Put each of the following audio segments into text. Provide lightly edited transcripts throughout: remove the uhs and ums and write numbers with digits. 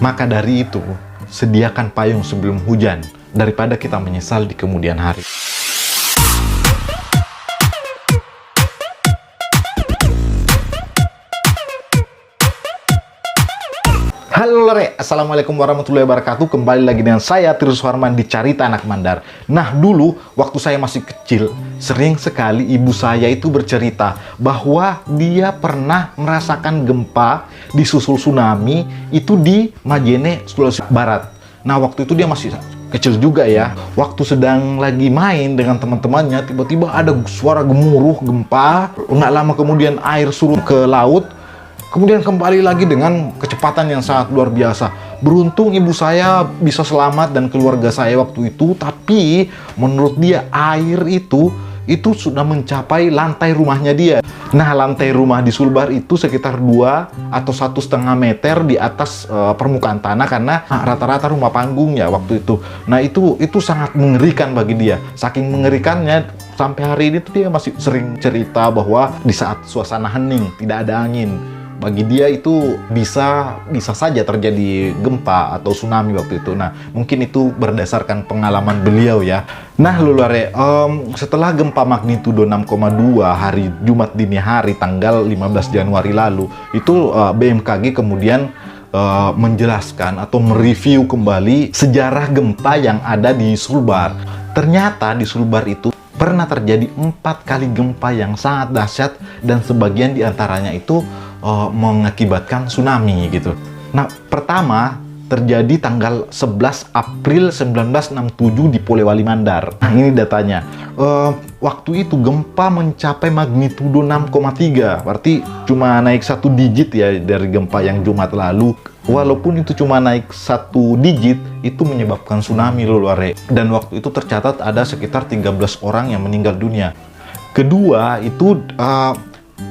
Maka dari itu, sediakan payung sebelum hujan, daripada kita menyesal di kemudian hari. Halo lore, assalamualaikum warahmatullahi wabarakatuh. Kembali lagi dengan saya Tirus Warman di Carita Anak Mandar. Nah, dulu waktu saya masih kecil, sering sekali ibu saya itu bercerita bahwa dia pernah merasakan gempa disusul tsunami itu di Majene, Sulawesi Barat. Nah, waktu itu dia masih kecil juga ya. Waktu sedang lagi main dengan teman-temannya, tiba-tiba ada suara gemuruh gempa. Nggak lama kemudian air surut ke laut. Kemudian kembali lagi dengan kecepatan yang sangat luar biasa. Beruntung ibu saya bisa selamat dan keluarga saya waktu itu. Tapi menurut dia air itu sudah mencapai lantai rumahnya dia. Nah, lantai rumah di Sulbar itu sekitar 2 atau 1,5 meter di atas permukaan tanah, karena rata-rata rumah panggung ya waktu itu. Nah, itu sangat mengerikan bagi dia. Saking mengerikannya sampai hari ini tuh dia masih sering cerita bahwa di saat suasana hening, tidak ada angin, bagi dia itu bisa saja terjadi gempa atau tsunami waktu itu. Nah, mungkin itu berdasarkan pengalaman beliau ya. Nah, lulare, setelah gempa magnitudo 6,2 hari Jumat dini hari tanggal 15 Januari lalu, itu BMKG kemudian menjelaskan atau mereview kembali sejarah gempa yang ada di Sulbar. Ternyata di Sulbar itu pernah terjadi 4 kali gempa yang sangat dahsyat, dan sebagian diantaranya itu mengakibatkan tsunami gitu. Nah, pertama terjadi tanggal 11 April 1967 di Polewali Mandar. Nah, ini datanya. Waktu itu gempa mencapai magnitudo 6,3. Berarti cuma naik 1 digit ya dari gempa yang Jumat lalu. Walaupun itu cuma naik 1 digit, itu menyebabkan tsunami loh, luare. Dan waktu itu tercatat ada sekitar 13 orang yang meninggal dunia. Kedua, itu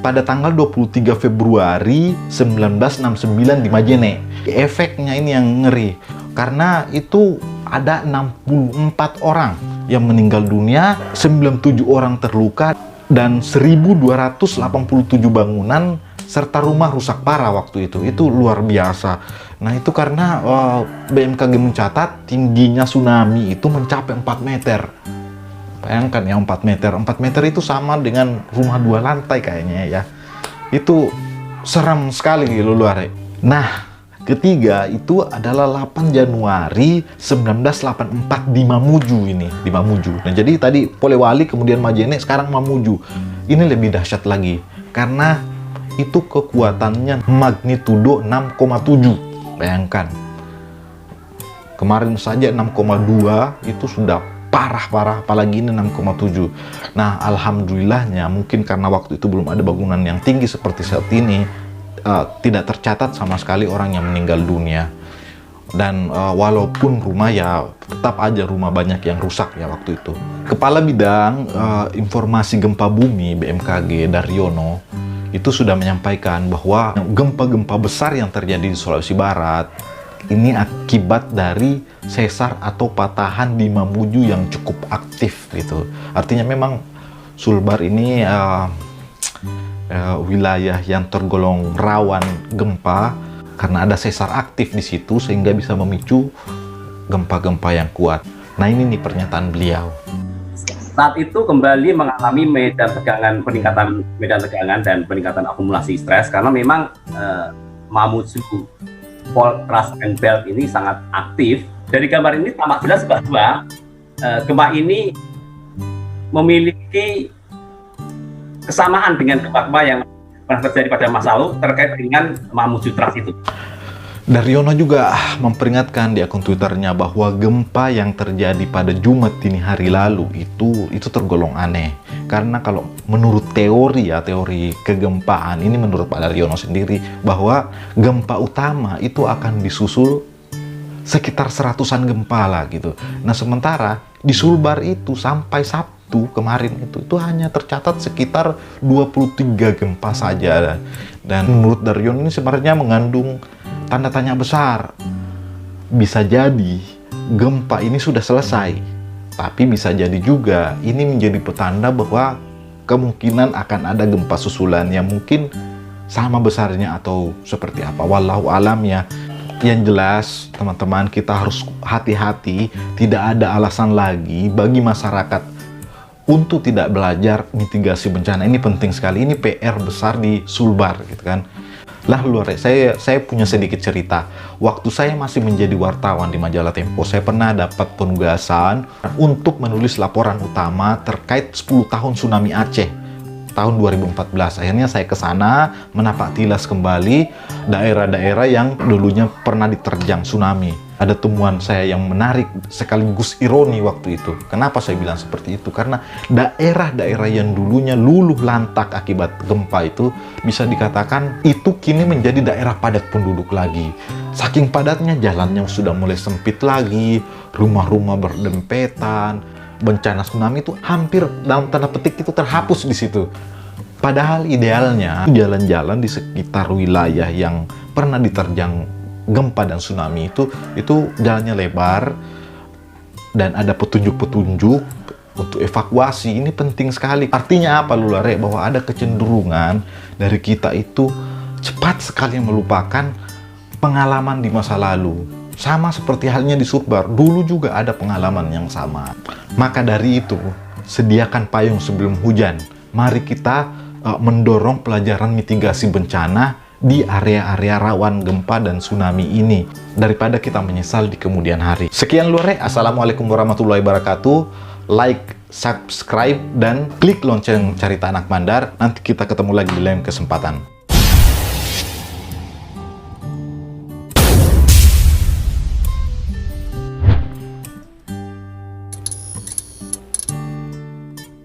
pada tanggal 23 Februari 1969 di Majene. Efeknya ini yang ngeri, karena itu ada 64 orang yang meninggal dunia, 97 orang terluka, dan 1.287 bangunan serta rumah rusak parah waktu itu. Itu luar biasa. Nah, itu karena BMKG mencatat tingginya tsunami itu mencapai 4 meter. Bayangkan ya, 4 meter. 4 meter itu sama dengan rumah 2 lantai kayaknya ya. Itu seram sekali gitu, luar. Nah, ketiga itu adalah 8 Januari 1984 di Mamuju ini. Di Mamuju. Nah, jadi tadi Polewali, kemudian Majene, sekarang Mamuju. Ini lebih dahsyat lagi. Karena itu kekuatannya magnitudo 6,7. Bayangkan. Kemarin saja 6,2 itu sudah parah, apalagi ini 6,7. Nah, alhamdulillahnya mungkin karena waktu itu belum ada bangunan yang tinggi seperti saat ini, tidak tercatat sama sekali orang yang meninggal dunia. Dan walaupun rumah ya tetap aja rumah banyak yang rusak ya waktu itu. Kepala Bidang Informasi Gempa Bumi BMKG Daryono itu sudah menyampaikan bahwa gempa-gempa besar yang terjadi di Sulawesi Barat ini akibat dari sesar atau patahan di Mamuju yang cukup aktif gitu. Artinya memang Sulbar ini wilayah yang tergolong rawan gempa karena ada sesar aktif di situ, sehingga bisa memicu gempa-gempa yang kuat. Nah, ini nih pernyataan beliau. Saat itu kembali mengalami peningkatan medan tegangan dan peningkatan akumulasi stres, karena memang Mamuju fault thrust and belt ini sangat aktif. Dari gambar ini tampak jelas bahwa gempa ini memiliki kesamaan dengan gempa yang pernah terjadi pada masa lalu terkait dengan Mamuju thrust itu. Daryono juga memperingatkan di akun Twitternya bahwa gempa yang terjadi pada Jumat dini hari lalu itu tergolong aneh. Karena kalau menurut teori kegempaan ini, menurut Pak Daryono sendiri, bahwa gempa utama itu akan disusul sekitar 100-an gempa lah gitu. Nah, sementara di Sulbar itu sampai Sabtu kemarin itu hanya tercatat sekitar 23 gempa saja. Dan menurut Daryono ini sebenarnya mengandung tanda tanya besar. Bisa jadi gempa ini sudah selesai, tapi bisa jadi juga ini menjadi petanda bahwa kemungkinan akan ada gempa susulan yang mungkin sama besarnya atau seperti apa. Wallahu alam ya. Yang jelas, teman-teman, kita harus hati-hati. Tidak ada alasan lagi bagi masyarakat untuk tidak belajar mitigasi bencana. Ini penting sekali. Ini PR besar di Sulbar, gitu kan. Lah luar, saya punya sedikit cerita. Waktu saya masih menjadi wartawan di majalah Tempo, saya pernah dapat penugasan untuk menulis laporan utama terkait 10 tahun tsunami Aceh tahun 2014. Akhirnya saya ke sana menapak tilas kembali daerah-daerah yang dulunya pernah diterjang tsunami. Ada temuan saya yang menarik sekaligus ironi waktu itu. Kenapa saya bilang seperti itu? Karena daerah-daerah yang dulunya luluh lantak akibat gempa itu bisa dikatakan itu kini menjadi daerah padat penduduk lagi. Saking padatnya, jalannya sudah mulai sempit lagi, rumah-rumah berdempetan. Bencana tsunami itu hampir dalam tanda petik itu terhapus di situ. Padahal idealnya jalan-jalan di sekitar wilayah yang pernah diterjang gempa dan tsunami itu jalannya lebar dan ada petunjuk-petunjuk untuk evakuasi. Ini penting sekali. Artinya apa, Lulare? Bahwa ada kecenderungan dari kita itu cepat sekali melupakan pengalaman di masa lalu. Sama seperti halnya di Sulbar, dulu juga ada pengalaman yang sama. Maka dari itu, sediakan payung sebelum hujan. Mari kita mendorong pelajaran mitigasi bencana di area-area rawan gempa dan tsunami ini, daripada kita menyesal di kemudian hari. Sekian Luare, Assalamualaikum warahmatullahi wabarakatuh. Like, subscribe, dan klik lonceng Carita Anak Mandar. Nanti kita ketemu lagi di lain kesempatan.